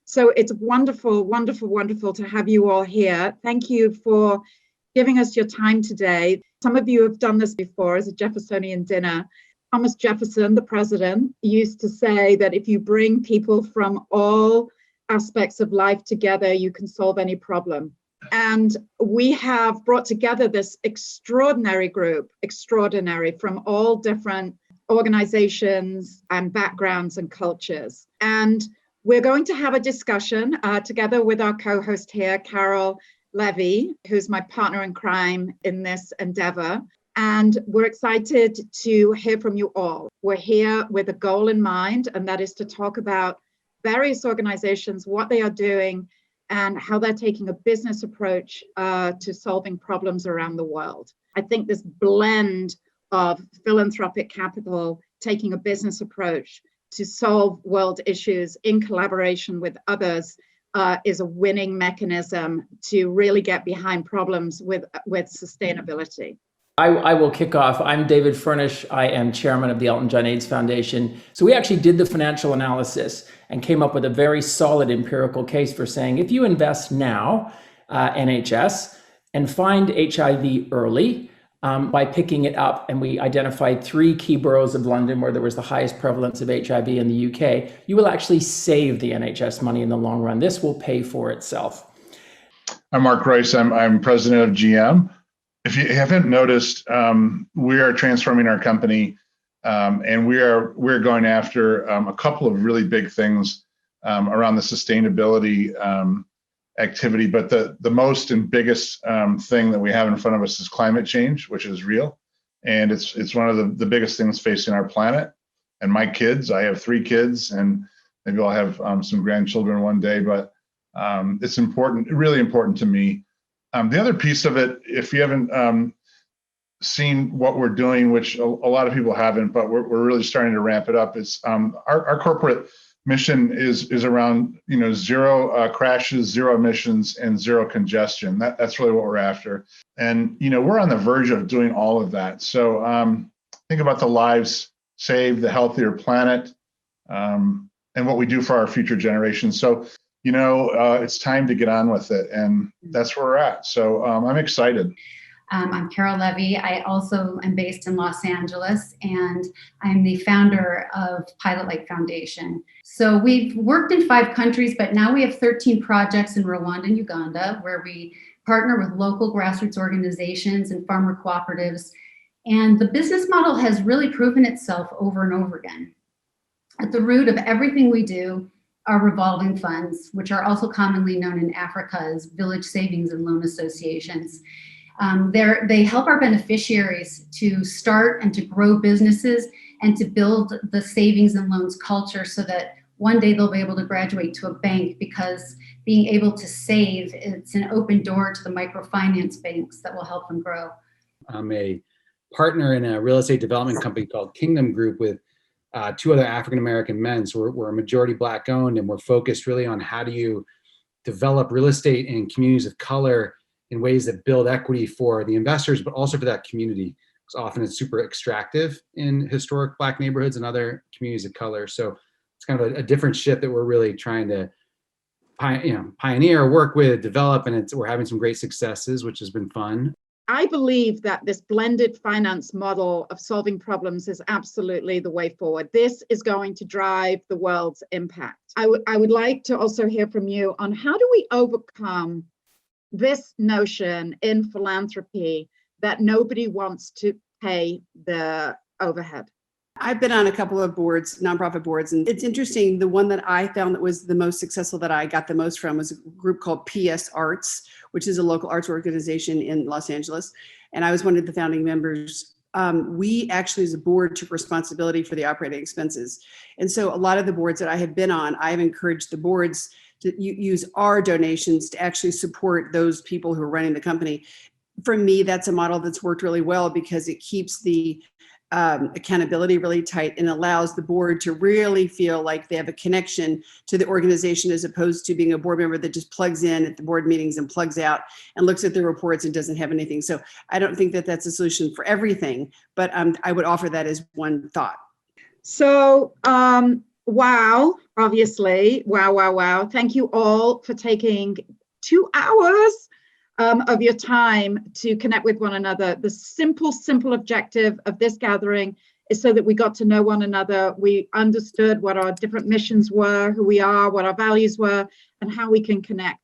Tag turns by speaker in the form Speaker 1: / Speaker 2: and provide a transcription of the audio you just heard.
Speaker 1: So it's wonderful, wonderful, wonderful to have you all here. Thank you for giving us your time today. Some of you have done this before as a Jeffersonian dinner. Thomas Jefferson, the president, used to say that if you bring people from all aspects of life together, you can solve any problem. And we have brought together this extraordinary group, from all different organizations and backgrounds and cultures. And we're going to have a discussion together with our co-host here, Carol Levy, who's my partner in crime in this endeavor. And we're excited to hear from you all. We're here with a goal in mind, and that is to talk about various organizations, what they are doing, and how they're taking a business approach to solving problems around the world. I think this blend of philanthropic capital, taking a business approach to solve world issues in collaboration with others is a winning mechanism to really get behind problems with sustainability.
Speaker 2: I will kick off. I'm David Furnish. I am chairman of the Elton John AIDS Foundation. So we actually did the financial analysis and came up with a very solid empirical case for saying if you invest now, NHS, and find HIV early, by picking it up, and we identified 3 key boroughs of London where there was the highest prevalence of HIV in the UK, you will actually save the NHS money in the long run. This will pay for itself.
Speaker 3: I'm Mark Rice. I'm president of GM. If you haven't noticed, we are transforming our company, and we're going after a couple of really big things around the sustainability activity, but the most and biggest thing that we have in front of us is climate change, which is real, and it's one of the biggest things facing our planet. And my kids, I have 3 kids, and maybe I'll have some grandchildren one day, but it's important, really important to me. The other piece of it, if you haven't seen what we're doing, which a lot of people haven't, but we're really starting to ramp it up, is our corporate mission is around zero crashes, zero emissions, and zero congestion. That's really what we're after. And we're on the verge of doing all of that. So think about the lives saved, the healthier planet, and what we do for our future generations. So it's time to get on with it, and that's where we're at. So I'm excited.
Speaker 4: I'm Carol Levy. I also am based in Los Angeles, and I'm the founder of Pilot Light Foundation. So we've worked in 5 countries, but now we have 13 projects in Rwanda and Uganda, where we partner with local grassroots organizations and farmer cooperatives. And the business model has really proven itself over and over again. At the root of everything we do are revolving funds, which are also commonly known in Africa as village savings and loan associations. They help our beneficiaries to start and to grow businesses and to build the savings and loans culture so that one day they'll be able to graduate to a bank, because being able to save, it's an open door to the microfinance banks that will help them grow.
Speaker 5: I'm a partner in a real estate development company called Kingdom Group with 2 other African-American men. So we're a majority Black owned, and we're focused really on how do you develop real estate in communities of color in ways that build equity for the investors, but also for that community. Because often it's super extractive in historic Black neighborhoods and other communities of color. So it's kind of a different shift that we're really trying to pioneer, work with, develop, and we're having some great successes, which has been fun.
Speaker 1: I believe that this blended finance model of solving problems is absolutely the way forward. This is going to drive the world's impact. I would like to also hear from you on how do we overcome this notion in philanthropy that nobody wants to pay the overhead.
Speaker 6: I've been on a couple of boards, nonprofit boards, and it's interesting. The one that I found that was the most successful, that I got the most from, was a group called PS Arts, which is a local arts organization in Los Angeles. And I was one of the founding members. We actually, as a board, took responsibility for the operating expenses. And so a lot of the boards that I have been on, I've encouraged the boards to use our donations to actually support those people who are running the company. For me, that's a model that's worked really well, because it keeps the accountability really tight and allows the board to really feel like they have a connection to the organization, as opposed to being a board member that just plugs in at the board meetings and plugs out and looks at the reports and doesn't have anything. So I don't think that that's a solution for everything, but I would offer that as one thought.
Speaker 1: So wow, obviously. Wow, wow, wow. Thank you all for taking 2 hours of your time to connect with one another. The simple objective of this gathering is so that we got to know one another. We understood what our different missions were, who we are, what our values were, and how we can connect.